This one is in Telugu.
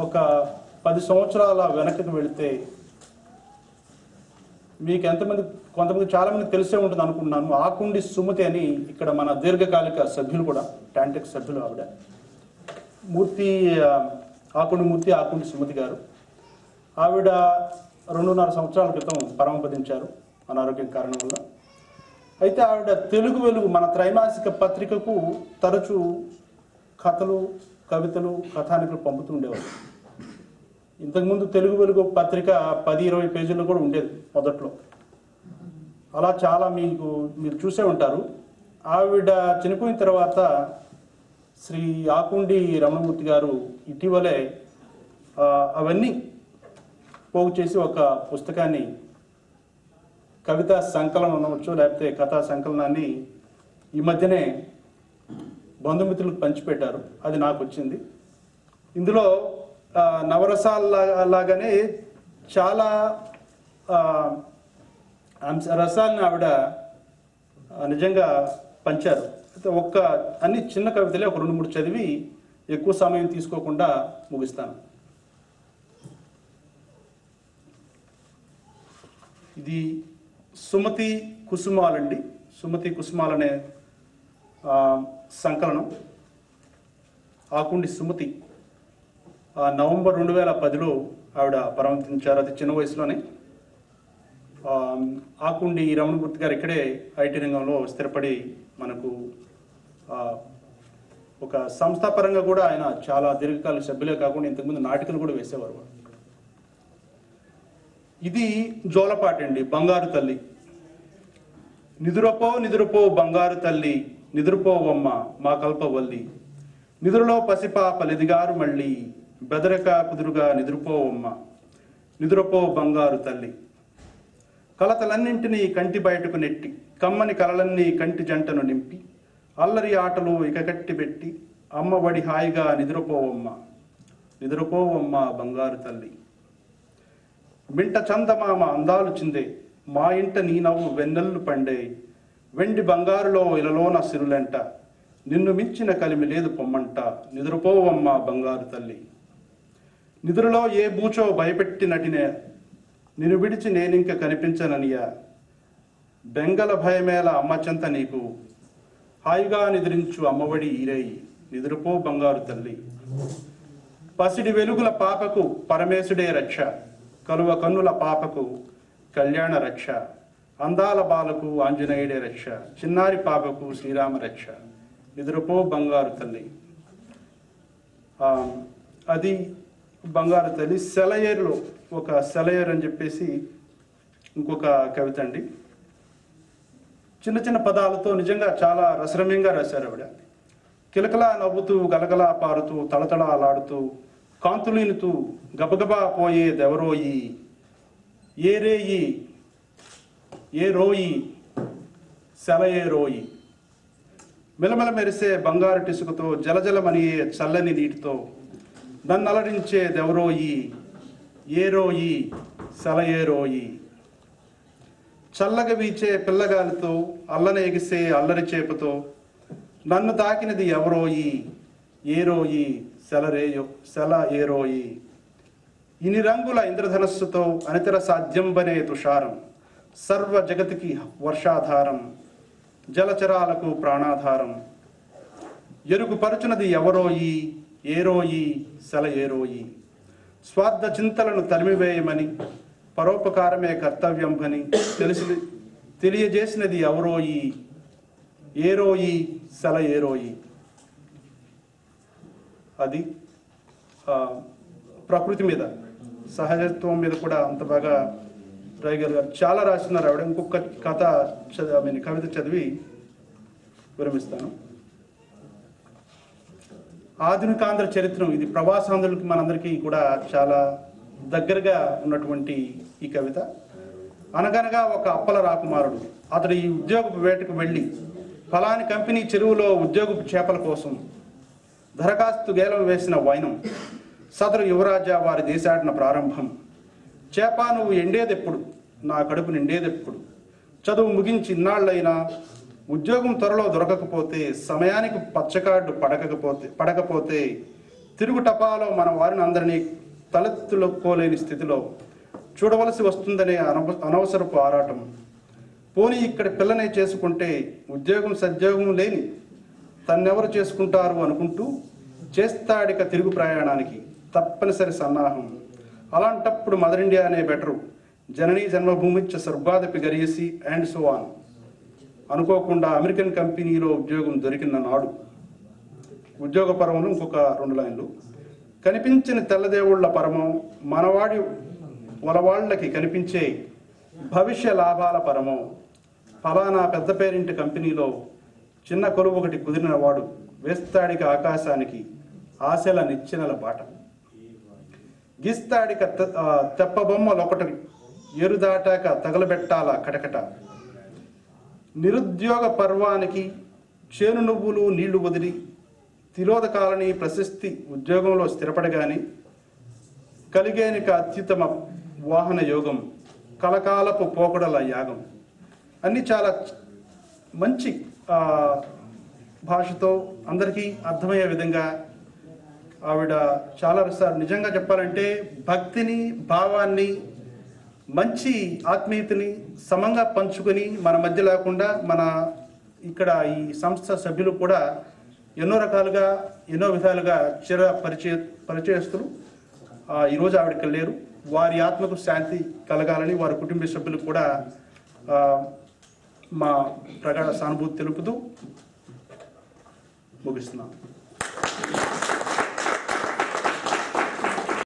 ఒక 10 సంవత్సరాల వెనక్కి వెళితే మీకు కొంతమంది చాలామంది తెలిసే ఉంటుంది అనుకుంటున్నాను. ఆకుండి సుమతి అని ఇక్కడ మన దీర్ఘకాలిక సభ్యులు కూడా టాంటెక్ సభ్యులు ఆవిడ మూర్తి, ఆకుండి సుమతి గారు. ఆవిడ 2.5 సంవత్సరాల క్రితం పరమపదించారు అనారోగ్యం కారణం వల్ల. అయితే ఆవిడ తెలుగు వెలుగు మన త్రైమాసిక పత్రికకు తరచూ కథలు, కవితలు, కథానికలు పంపుతూ ఉండేవారు. ఇంతకుముందు తెలుగు వెలుగు పత్రిక 10-20 పేజీలు కూడా ఉండేది మొదట్లో. అలా చాలా మీరు చూసే ఉంటారు. ఆవిడ చనిపోయిన తర్వాత శ్రీ ఆకుండి రమణమూర్తి గారు ఇటీవలే అవన్నీ పోగు చేసి ఒక పుస్తకాన్ని, కవితా సంకలనం అనవచ్చు లేకపోతే కథా సంకలనాన్ని ఈ మధ్యనే బంధుమిత్రులకు పంచిపెట్టారు. అది నాకు వచ్చింది. ఇందులో నవరసాలలాగానే చాలా రసాలను ఆవిడ నిజంగా పంచారు. అయితే అన్ని చిన్న కవితలే ఒక 2-3 చదివి ఎక్కువ సమయం తీసుకోకుండా ముగిస్తాను. ఇది సుమతి కుసుమాలండి. సుమతి కుసుమాలనే సంకలనం. ఆకుండి సుమతి నవంబర్ 2010లో ఆవిడ పరమతించారు. అతి చిన్న వయసులోనే. ఆకుండి రమణమూర్తి గారు ఇక్కడే ఐటీ రంగంలో స్థిరపడి మనకు ఒక సంస్థాపరంగా కూడా ఆయన చాలా దీర్ఘకాలిక సభ్యులే కాకుండా ఇంతకుముందు నాటికలు కూడా వేసేవారు. ఇది జోలపాట అండి. బంగారు తల్లి. నిదురపో బంగారు తల్లి, నిదురపోవమ్మ మా కల్పవల్లి, నిదురులో పసిపాపలిదిగారు మళ్ళీ, బెదరక కుదురుగా నిదురపోవమ్మ, నిదురపో బంగారు తల్లి. కలతలన్నింటినీ కంటి బయటకు నెట్టి, కమ్మని కలలన్నీ కంటి జంటను నింపి, అల్లరి ఆటలు ఇక కట్టి పెట్టి, అమ్మఒడి హాయిగా నిదురపోవమ్మ, నిదురపోవమ్మ బంగారు తల్లి. మింట చందమామ అందాలు చిందే, మా ఇంట నీ నవ్వు వెన్నెల్లు పండే, వెండి బంగారులో ఇలలోన సిరులెంట, నిన్ను మించిన కలిమి లేదు పొమ్మంట, నిదురపోవమ్మ బంగారు తల్లి. నిద్రలో ఏ బూచో భయపెట్టి నటినే, నిన్ను విడిచి నేనింక కనిపించననియా, బెంగల భయమేల అమ్మ చెంత నీకు, హాయిగా నిద్రించు అమ్మఒడి ఈరేయి, నిదురపో బంగారు తల్లి. పసిడి వెలుగుల పాపకు పరమేశుడే రక్ష, కలువ కన్నుల పాపకు కళ్యాణ రక్ష, అందాల బాలకు ఆంజనేయుడే రక్ష, చిన్నారి పాపకు శ్రీరామ రక్ష, నిదురపో బంగారు తల్లి. అది బంగారు తల్లి. సెలయేరులో ఒక సెలయేరు అని చెప్పేసి ఇంకొక కవిత అండి. చిన్న చిన్న పదాలతో నిజంగా చాలా రసరమ్యంగా రాశారు ఆవిడ. కిలకలా నవ్వుతూ, గలగలా పారుతూ, తళతళలాడుతూ, కాంతులీనుతూ, గబగబా పోయేదెవరోయి, ఏ రేయి ఏ రోయి సెలయేరోయి, మెలమెల మెరిసే బంగారు టిసుకుతో, జలజలమనియే చల్లని నీటితో, నన్నలరించేదెవరోయి, ఏ రోయి సెలయేరోయి. చల్లగా వీచే పిల్లగాలితో, అల్లన ఎగిసే అల్లరి చేపతో, నన్ను తాకినది ఎవరోయి, ఏ రోయి సెల ఏరోయి. ఇన్ని రంగుల ఇంద్రధనస్సుతో అనితర సాధ్యంబనే తుషారం, సర్వ జగతికి వర్షాధారం, జలచరాలకు ప్రాణాధారం, ఎరుగు పరుచునది ఎవరోయి, ఏరోయి సెల ఏరోయి. స్వార్థ చింతలను తరిమివేయమని, పరోపకారమే కర్తవ్యం అని తెలియజేసినది ఎవరోయి, ఏరోయి సెల ఏరోయి. అది ప్రకృతి మీద, సహజత్వం మీద కూడా అంత బాగా రాయగలిగారు. చాలా రాస్తున్నారు ఆవిడ. ఇంకొక కవిత చదివి విరమిస్తాను. ఆధునికాంధ్ర చరిత్రం. ఇది ప్రవాసాంధ్రులకి మనందరికీ కూడా చాలా దగ్గరగా ఉన్నటువంటి ఈ కవిత. అనగనగా ఒక అప్పల రాకుమారుడు, అతడు ఈ ఉద్యోగపు వేటకు వెళ్ళి ఫలాని కంపెనీ చెరువులో ఉద్యోగపు చేపల కోసం దరఖాస్తు గేలం వేసిన వైనం, సదరు యువరాజా వారి దేశాటన ప్రారంభం. చేప నువ్వు ఎండేదెప్పుడు, నా కడుపు నిండేదెప్పుడు, చదువు ముగించి ఇన్నాళ్ళైనా ఉద్యోగం త్వరలో దొరకకపోతే, సమయానికి పచ్చకార్డు పడకపోతే తిరుగు టపాలో మన వారిని అందరినీ తలెత్తుకోలేని స్థితిలో చూడవలసి వస్తుందనే అనవసరపు ఆరాటం. పోనీ ఇక్కడ పిల్లనే చేసుకుంటే ఉద్యోగం సద్యోగం లేని తన్నెవరు చేసుకుంటారు అనుకుంటూ చేస్తాడిక తిరుగు ప్రయాణానికి తప్పనిసరి సన్నాహం. అలాంటప్పుడు మదర్ ఇండియా అనే better, Janani జన్మభూమిచ్చ స్వర్గాదపి గరీసి and so on. అనుకోకుండా అమెరికన్ కంపెనీలో ఉద్యోగం దొరికిన నాడు. ఉద్యోగ పర్వంలో ఇంకొక 2 లైన్లు. కనిపించిన తెల్లదేవుళ్ల పరమం మనవాడి వలవాళ్లకి కనిపించే భవిష్య లాభాల పరమం. ఫలానా పెద్ద పేరింటి కంపెనీలో చిన్న కొలువు ఒకటి కుదిరిన వాడు వేస్తాడిక ఆకాశానికి ఆశల నిచ్చెనల బాట. గిస్తాడిక తెప్పబొమ్మలొకటి ఎరుదాటాక తగలబెట్టాల కటకట. నిరుద్యోగ పర్వానికి చేను నువ్వులు నీళ్లు వదిలి తిరోధకాలని ప్రశస్తి ఉద్యోగంలో స్థిరపడగాని కలిగేనిక అత్యుత్తమ వాహన యోగం కలకాలపు పోకడల యాగం. అన్నీ చాలా మంచి భాషతో అందరికీ అర్థమయ్యే విధంగా ఆవిడ చాలా రసాలు. నిజంగా చెప్పాలంటే భక్తిని, భావాన్ని, మంచి ఆత్మీయతని సమంగా పంచుకొని మన మధ్య లేకుండా మన ఇక్కడ ఈ సంస్థ సభ్యులు కూడా ఎన్నో రకాలుగా ఎన్నో విధాలుగా పరిచయస్తులు ఈరోజు ఆవిడకి లేరు. వారి ఆత్మకు శాంతి కలగాలని వారి కుటుంబ సభ్యులకు కూడా మా ప్రగాఢ సానుభూతి తెలుపుతూ ముగిస్తున్నాం.